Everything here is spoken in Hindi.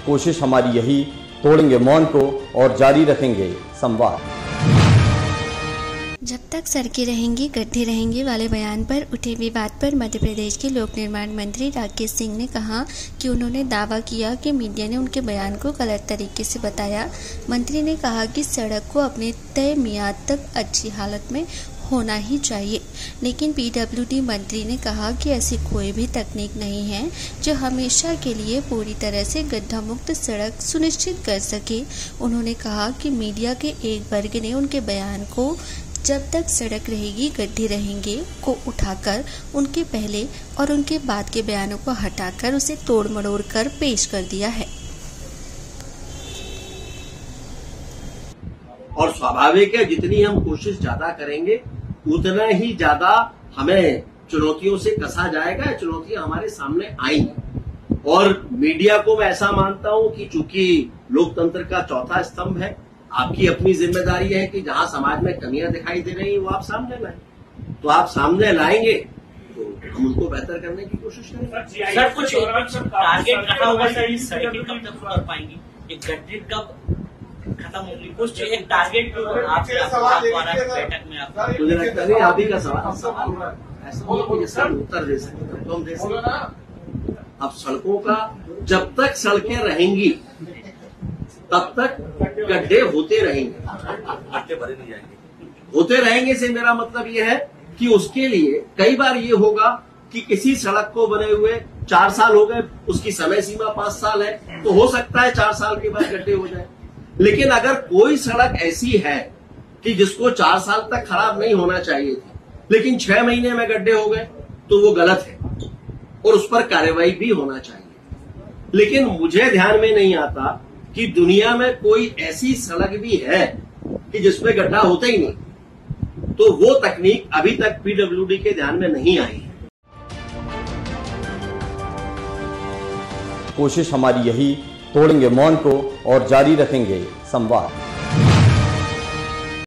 कोशिश हमारी यही, तोड़ेंगे मौन को और जारी रखेंगे संवाद। जब तक सड़कें रहेंगी गड्ढे रहेंगे वाले बयान पर उठे विवाद पर मध्य प्रदेश के लोक निर्माण मंत्री राकेश सिंह ने कहा कि उन्होंने दावा किया कि मीडिया ने उनके बयान को गलत तरीके से बताया। मंत्री ने कहा कि सड़क को अपने तय मियाद तक अच्छी हालत में होना ही चाहिए, लेकिन पीडब्ल्यूडी मंत्री ने कहा कि ऐसी कोई भी तकनीक नहीं है जो हमेशा के लिए पूरी तरह से गड्ढा मुक्त सड़क सुनिश्चित कर सके। उन्होंने कहा कि मीडिया के एक वर्ग ने उनके बयान को जब तक सड़क रहेगी गड्ढे रहेंगे को उठाकर उनके पहले और उनके बाद के बयानों को हटाकर उसे तोड़ मरोड़ कर पेश कर दिया है। और स्वाभाविक है, जितनी हम कोशिश ज्यादा करेंगे उतना ही ज्यादा हमें चुनौतियों से कसा जाएगा, चुनौतियां हमारे सामने आएंगी। और मीडिया को मैं ऐसा मानता हूं कि चूंकि लोकतंत्र का चौथा स्तंभ है, आपकी अपनी जिम्मेदारी है कि जहां समाज में कमियां दिखाई दे रही हैं वो आप सामने लाएं। तो आप सामने लाएंगे तो हम उनको बेहतर करने की कोशिश करेंगे। सर कुछ टारगेट रखा हुआ है, इस सड़कें कब तक कर पाएंगी, ये गड्ढे कब खत्म होंगी, कुछ एक टारगेट बैठक में आप मुझे लगता नहीं आप ही का सवाल ऐसा उत्तर दे सकते तो हम दे सकते। अब सड़कों का जब तक सड़कें रहेंगी तब तक गड्ढे होते रहेंगे, गड्ढे भरे नहीं जाएंगे। होते रहेंगे से मेरा मतलब ये है कि उसके लिए कई बार ये होगा कि किसी सड़क को बने हुए 4 साल हो गए, उसकी समय सीमा 5 साल है, तो हो सकता है 4 साल के बाद गड्ढे हो जाए। लेकिन अगर कोई सड़क ऐसी है कि जिसको 4 साल तक खराब नहीं होना चाहिए थी, लेकिन 6 महीने में गड्ढे हो गए, तो वो गलत है और उस पर कार्रवाई भी होना चाहिए। लेकिन मुझे ध्यान में नहीं आता कि दुनिया में कोई ऐसी सड़क भी है कि जिसमें गड्ढा होता ही नहीं, तो वो तकनीक अभी तक पीडब्ल्यूडी के ध्यान में नहीं आई है। कोशिश हमारी यही, तोड़ेंगे मौन को और जारी रखेंगे संवाद।